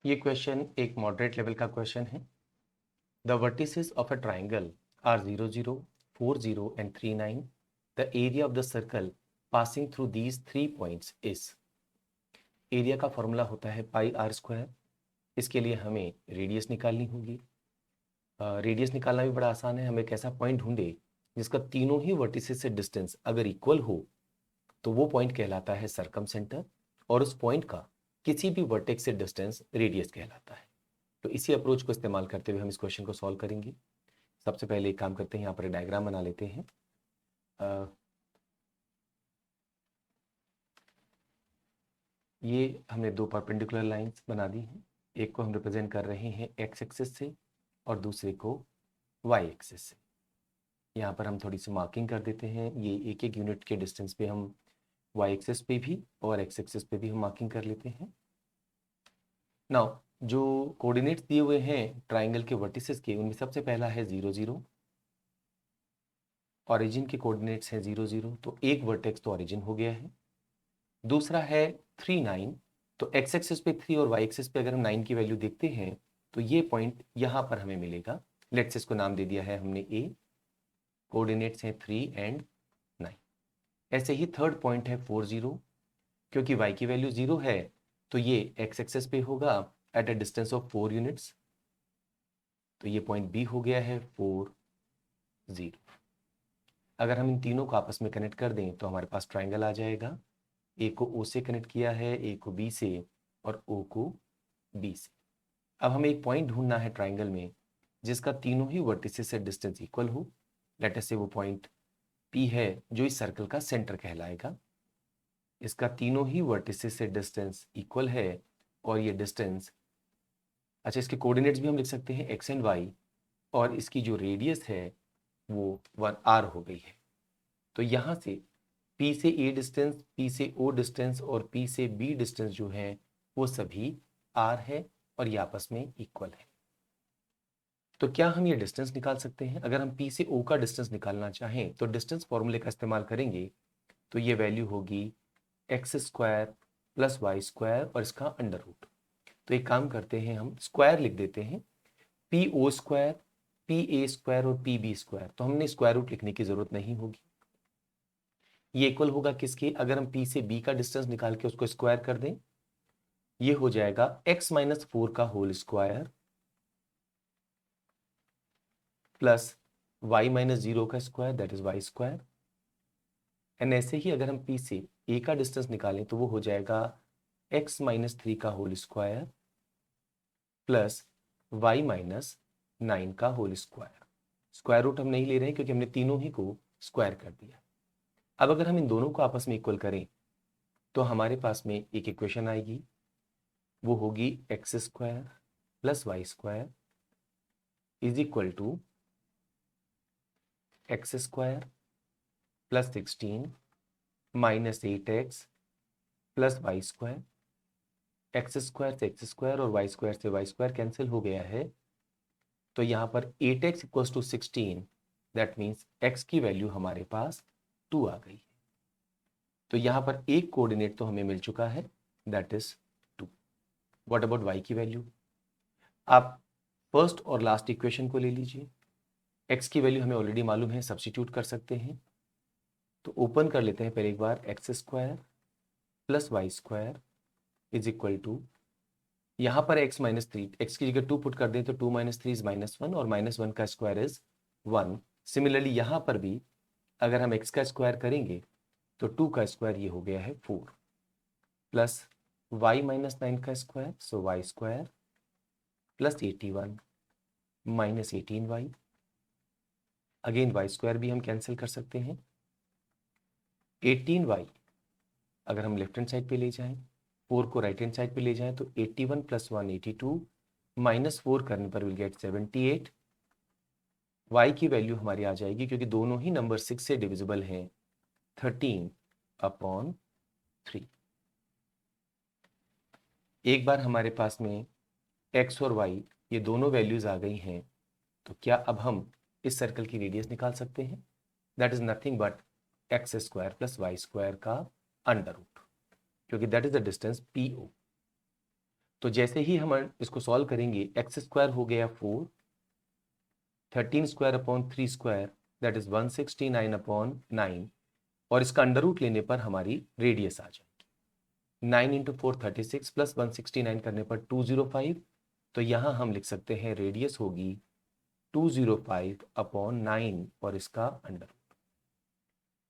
ये क्वेश्चन एक moderate level का क्वेश्चन है। The vertices of a triangle are 0 0 4 0 and 3 9। The area of the circle passing through these 3 points is. Area का formula होता है पाई are square. इसके लिए हमें रेडियस निकालनी होगी। रेडियस निकालना भी बड़ा आसान है। हम एक ऐसा पॉइंट ढूंढे जिसका तीनों ही वर्टिसेस से डिस्टेंस अगर इक्वल हो तो वो पॉइंट कहलाता है सर्कम सेंटर, और उस पॉइंट का किसी भी वर्टेक्स से डिस्टेंस रेडियस कहलाता है। तो इसी अप्रोच को इस्तेमाल करते हुए हम इस क्वेश्चन को सॉल्व करेंगे। सबसे पहले एक काम करते हैं, यहाँ पर एक डायग्राम बना लेते हैं। ये हमने दो परपेंडिकुलर लाइंस बना दी हैं। एक को हम रिप्रेजेंट कर रहे हैं एक्स एक्सिस से और दूसरे को वाई एक्सिस से। यहाँ पर हम थोड़ी सी मार्किंग कर देते हैं। ये एक एक यूनिट के डिस्टेंस पे हम वाई एक्सिस पे भी और एक्स एक्सिस पे भी हम मार्किंग कर लेते हैं। नाउ जो कोऑर्डिनेट्स दिए हुए हैं ट्राइंगल के वर्टिसेस के, उनमें सबसे पहला है 0 0। ऑरिजिन के कोऑर्डिनेट्स हैं 0 0, तो एक वर्टेक्स तो ऑरिजिन हो गया है। दूसरा है 3 9। तो एक्स एक्सिस पे 3 और वाई एक्सिस पे अगर हम 9 की वैल्यू देखते हैं तो ये पॉइंट यहाँ पर हमें मिलेगा। लेट्स इसको नाम दे दिया है हमने ए। कोऑर्डिनेट्स हैं 3 एंड 9। ऐसे ही थर्ड पॉइंट है 4 0। क्योंकि y की वैल्यू 0 है तो ये एक्स एक्सिस पे होगा at a distance of 4 units. तो ये पॉइंट बी हो गया है 4 0। अगर हम इन तीनों को आपस में कनेक्ट कर दें तो हमारे पास ट्राइंगल आ जाएगा। ए को ओ से कनेक्ट किया है, ए को बी से और ओ को बी से। अब हमें एक पॉइंट ढूंढना है ट्राइंगल में जिसका तीनों ही वर्टिसेस से डिस्टेंस इक्वल हो। लेट अस से वो पॉइंट पी है जो इस सर्कल का सेंटर कहलाएगा। इसका तीनों ही वर्टिसेस से डिस्टेंस इक्वल है और ये डिस्टेंस, अच्छा इसके कोऑर्डिनेट्स भी हम लिख सकते हैं एक्स एंड वाई, और इसकी जो रेडियस है वो 1 आर हो गई है। तो यहाँ से P से A डिस्टेंस, P से O डिस्टेंस और P से B डिस्टेंस जो है वो सभी R है और ये आपस में इक्वल है। तो क्या हम ये डिस्टेंस निकाल सकते हैं? अगर हम P से O का डिस्टेंस निकालना चाहें तो डिस्टेंस फॉर्मूले का इस्तेमाल करेंगे। तो ये वैल्यू होगी x square plus y square और इसका अंडर रूट। तो एक काम करते हैं, हम स्क्वायर लिख देते हैं। P o square, p a square और पी बी स्क्वायर, तो हमने स्क्वायर रूट लिखने की जरूरत नहीं होगी। ये इक्वल होगा किसके? अगर हम P से B का डिस्टेंस निकाल के उसको स्क्वायर कर दें, ये हो जाएगा x माइनस 4 का whole square plus y minus 0 का square, that is y square. And ऐसे ही अगर हम P से A का डिस्टेंस निकालें तो वो हो जाएगा x माइनस 3 का whole square plus y minus 9 का होल स्क्वायर। स्क्वायर रूट हम नहीं ले रहे हैं क्योंकि हमने तीनों ही को स्क्वायर कर दिया। अब अगर हम इन दोनों को आपस में इक्वल करें तो हमारे पास में एक इक्वेशन आएगी, वो होगी x square plus y square is equal to x square plus 16 minus 8x plus y square. X square से एक्स स्क्वायर और वाई स्क्वायर से वाई स्क्वायर कैंसिल हो गया है, तो यहाँ पर 8x equals to 16, that means x की वैल्यू हमारे पास 2 आ गई है। तो यहाँ पर एक कोऑर्डिनेट तो हमें मिल चुका है, that is 2। What about y की वैल्यू? आप फर्स्ट और लास्ट इक्वेशन को ले लीजिए। x की वैल्यू हमें ऑलरेडी मालूम है, सब्स्टिट्यूट कर सकते हैं। तो ओपन कर लेते हैं पहले एक बार, x square plus y square is equal to, यहाँ पर x माइनस 3, एक्स की जगह 2 पुट कर दें तो 2 माइनस 3 इज -1 और -1 का स्क्वायर इज 1। सिमिलरली यहाँ पर भी अगर हम x का स्क्वायर करेंगे तो 2 का स्क्वायर ये हो गया है 4 प्लस y माइनस 9 का square, so y square plus 81 minus 18y। Again y square भी हम कैंसिल कर सकते हैं। 18y अगर हम लेफ्ट हैंड साइड पे ले जाएं, 4 को राइट हैंड साइड पे ले जाएं तो 81 प्लस 1 82 माइनस 4 करने पर विल गेट 78। y की वैल्यू हमारी आ जाएगी, क्योंकि दोनों ही नंबर 6 से डिविजिबल हैं, 13/3। एक बार हमारे पास में x और y ये दोनों वैल्यूज आ गई हैं, तो क्या अब हम इस सर्कल की रेडियस निकाल सकते हैं? That is nothing but x square plus y square का अंडर रूट, क्योंकि that is the distance PO। तो जैसे ही हम इसको सॉल्व करेंगे, एक्स स्क्वायर हो गया 4, 13 square upon 3 square that is 169 upon 9, और इसका अंडर रूट लेने पर हमारी रेडियस आ जाएगी। 9 इंटू 4 36 प्लस 169 करने पर 205, तो यहाँ हम लिख सकते हैं रेडियस होगी 205 अपॉन 9 और इसका under root.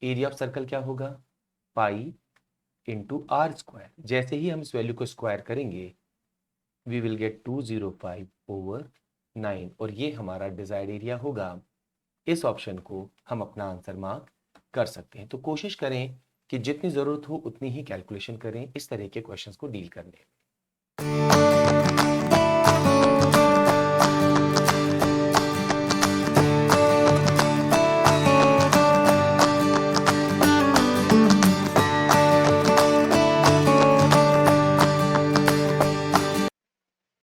Area of circle क्या होगा, पाई इंटू आर स्क्वायर। जैसे ही हम इस वैल्यू को स्क्वायर करेंगे वी विल गेट 205 ओवर 9, और ये हमारा डिजायर्ड एरिया होगा। इस ऑप्शन को हम अपना आंसर मार्क कर सकते हैं। तो कोशिश करें कि जितनी ज़रूरत हो उतनी ही कैलकुलेशन करें इस तरह के क्वेश्चंस को डील करने में।